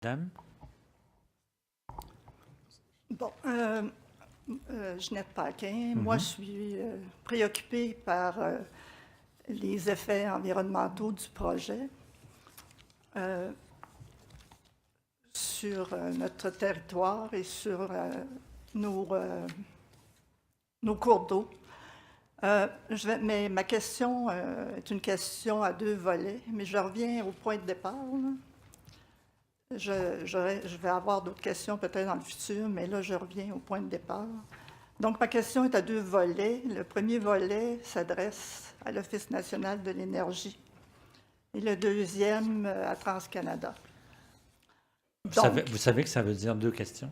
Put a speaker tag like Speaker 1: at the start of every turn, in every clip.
Speaker 1: Madame?
Speaker 2: Bon, Ginette Paquin, moi
Speaker 1: Mhm.
Speaker 2: je suis préoccupée par les effets environnementaux du projet sur notre territoire et sur nos cours d'eau. Mais ma question est une question à deux volets, mais je reviens au point de départ, là. Je vais avoir d'autres questions peut-être dans le futur, mais là, je reviens au point de départ. Donc, ma question est à deux volets. Le premier volet s'adresse à l'Office national de l'énergie et le deuxième à TransCanada. Donc,
Speaker 1: Vous savez que ça veut dire deux questions?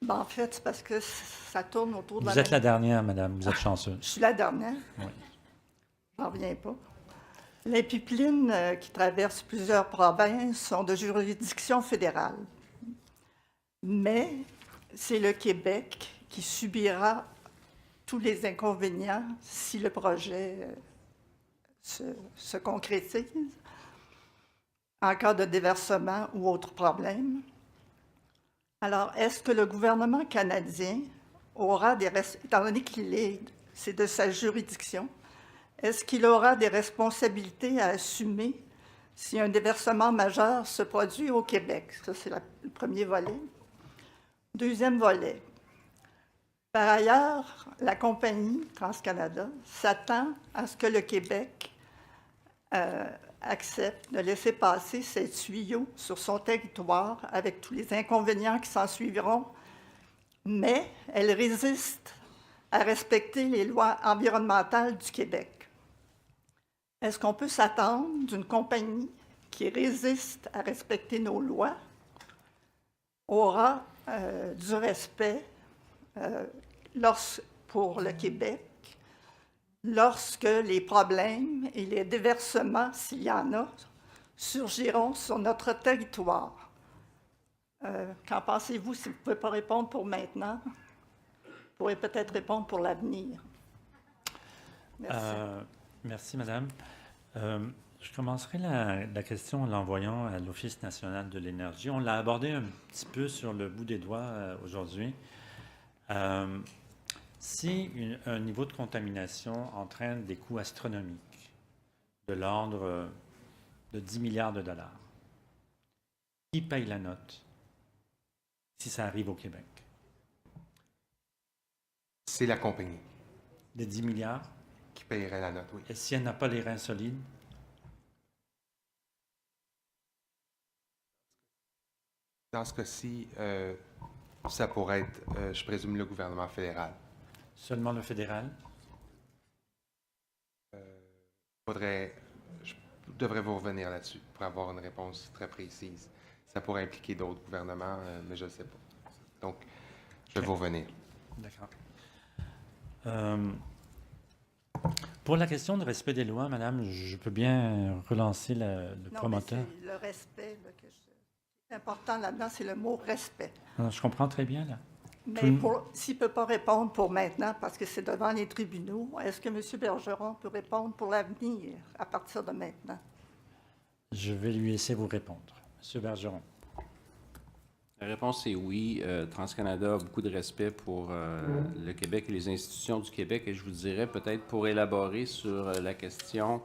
Speaker 2: ben, en fait, c'est parce que ça tourne autour de la
Speaker 1: Vous êtes la
Speaker 2: même...
Speaker 1: dernière, madame. Vous êtes chanceuse.
Speaker 2: Je suis la dernière,
Speaker 1: Oui.
Speaker 2: j'en reviens pas. Les pipelines qui traversent plusieurs provinces sont de juridiction fédérale. Mais c'est le Québec qui subira tous les inconvénients si le projet se concrétise en cas de déversement ou autre problème. Alors, est-ce que le gouvernement canadien aura étant donné c'est de sa juridiction, est-ce qu'il aura des responsabilités à assumer si un déversement majeur se produit au Québec? Ça, c'est le premier volet. Deuxième volet. Par ailleurs, la compagnie TransCanada s'attend à ce que le Québec accepte de laisser passer ces tuyaux sur son territoire avec tous les inconvénients qui s'en suivront, mais elle résiste à respecter les lois environnementales du Québec. Est-ce qu'on peut s'attendre d'une compagnie qui résiste à respecter nos lois aura du respect pour le Québec lorsque les problèmes et les déversements, s'il y en a, surgiront sur notre territoire? Qu'en pensez-vous? Si vous ne pouvez pas répondre pour maintenant, vous pourrez peut-être répondre pour l'avenir. Merci.
Speaker 1: Merci, madame. Je commencerai la question en l'envoyant à l'Office national de l'énergie. On l'a abordé un petit peu sur le bout des doigts aujourd'hui. Si un niveau de contamination entraîne des coûts astronomiques de l'ordre de 10 milliards de dollars, qui paye la note si ça arrive au Québec?
Speaker 3: C'est la compagnie
Speaker 1: Des 10 milliards?
Speaker 3: qui paierait la note, oui.
Speaker 1: Et si elle n'a pas les reins solides?
Speaker 3: Dans ce cas-ci, ça pourrait être, je présume, le gouvernement fédéral.
Speaker 1: Seulement le fédéral?
Speaker 3: Je devrais vous revenir là-dessus pour avoir une réponse très précise. Ça pourrait impliquer d'autres gouvernements, mais je ne sais pas. Donc, je vais vous revenir.
Speaker 1: D'accord. Pour la question de respect des lois, madame, je peux bien relancer le promoteur.
Speaker 2: Non, mais c'est le respect c'est important là-dedans, c'est le mot respect.
Speaker 1: Non, je comprends très bien, là.
Speaker 2: Mais s'il ne peut pas répondre pour maintenant, parce que c'est devant les tribunaux, est-ce que M. Bergeron peut répondre pour l'avenir, à partir de maintenant?
Speaker 1: Je vais lui laisser vous répondre. Monsieur Bergeron.
Speaker 4: La réponse est oui. TransCanada a beaucoup de respect pour le Québec et les institutions du Québec. Et je vous dirais peut-être pour élaborer sur la question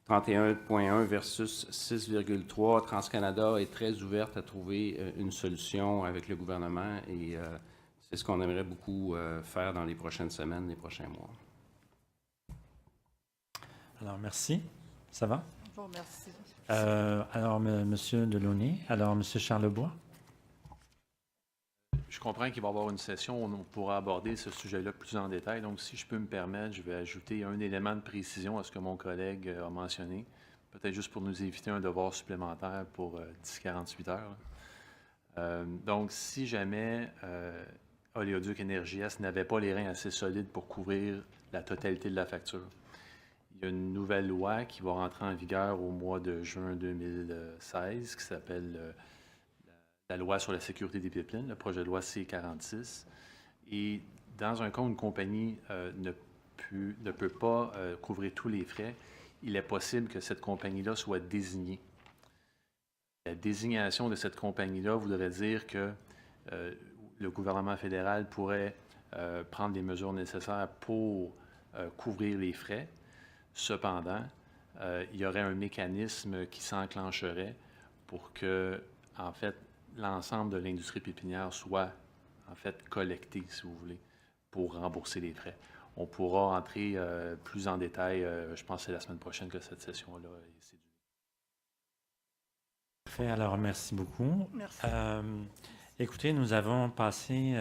Speaker 4: 31.1 versus 6,3, TransCanada est très ouverte à trouver une solution avec le gouvernement et c'est ce qu'on aimerait beaucoup faire dans les prochaines semaines, les prochains mois.
Speaker 1: Alors, merci. Ça va?
Speaker 2: Je vous remercie.
Speaker 1: Alors, Monsieur Delaunay. Alors, Monsieur Charlebois.
Speaker 5: Je comprends qu'il va y avoir une session où on pourra aborder ce sujet-là plus en détail. Donc, si je peux me permettre, je vais ajouter un élément de précision à ce que mon collègue a mentionné, peut-être juste pour nous éviter un devoir supplémentaire pour 10-48 heures. Donc, si jamais Oléoduc Énergie-Est n'avait pas les reins assez solides pour couvrir la totalité de la facture, il y a une nouvelle loi qui va rentrer en vigueur au mois de juin 2016 qui s'appelle la loi sur la sécurité des pipelines, le projet de loi C-46. Et dans un cas où une compagnie ne peut pas couvrir tous les frais, il est possible que cette compagnie-là soit désignée La désignation de cette compagnie-là voudrait dire que le gouvernement fédéral pourrait prendre les mesures nécessaires pour couvrir les frais. Cependant, il y aurait un mécanisme qui s'enclencherait pour que, en fait, l'ensemble de l'industrie pépinière soit, en fait, collecté, si vous voulez, pour rembourser les frais. On pourra entrer plus en détail, je pense que c'est la semaine prochaine que cette session-là est séduite.
Speaker 1: Parfait, alors merci beaucoup.
Speaker 2: Merci.
Speaker 1: Écoutez, nous avons passé,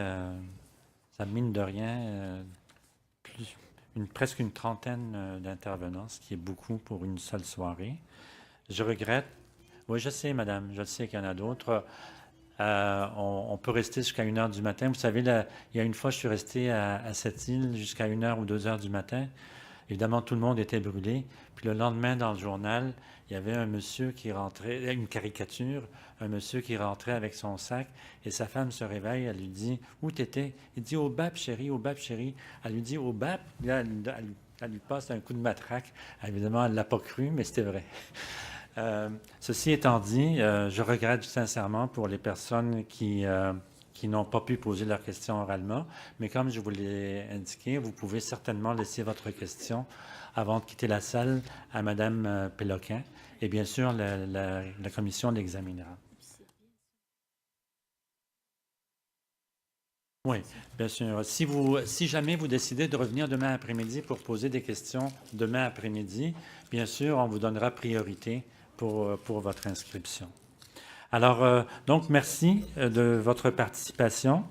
Speaker 1: ça mine de rien, presque une trentaine d'intervenants, ce qui est beaucoup pour une seule soirée. Je regrette. Oui, je sais, madame, je sais qu'il y en a d'autres. On peut rester jusqu'à 1 heure du matin. Vous savez, là, il y a une fois, je suis resté à cette île jusqu'à 1 heure ou 2 heures du matin. Évidemment, tout le monde était brûlé. Puis le lendemain, dans le journal, il y avait un monsieur qui rentrait, une caricature, un monsieur qui rentrait avec son sac, et sa femme se réveille, elle lui dit « Où t'étais? » Il dit « Au BAP, chérie, au BAP, chérie. » Elle lui dit « Au BAP? » Là, elle lui passe un coup de matraque. Évidemment, elle ne l'a pas cru, mais c'était vrai. Ceci étant dit, je regrette sincèrement pour les personnes qui n'ont pas pu poser leurs questions oralement, mais comme je vous l'ai indiqué, vous pouvez certainement laisser votre question avant de quitter la salle à Mme Péloquin, et bien sûr, la commission l'examinera. Oui, bien sûr. Si jamais vous décidez de revenir demain après-midi pour poser des questions demain après-midi, bien sûr, on vous donnera priorité pour votre inscription. Alors, donc, merci de votre participation.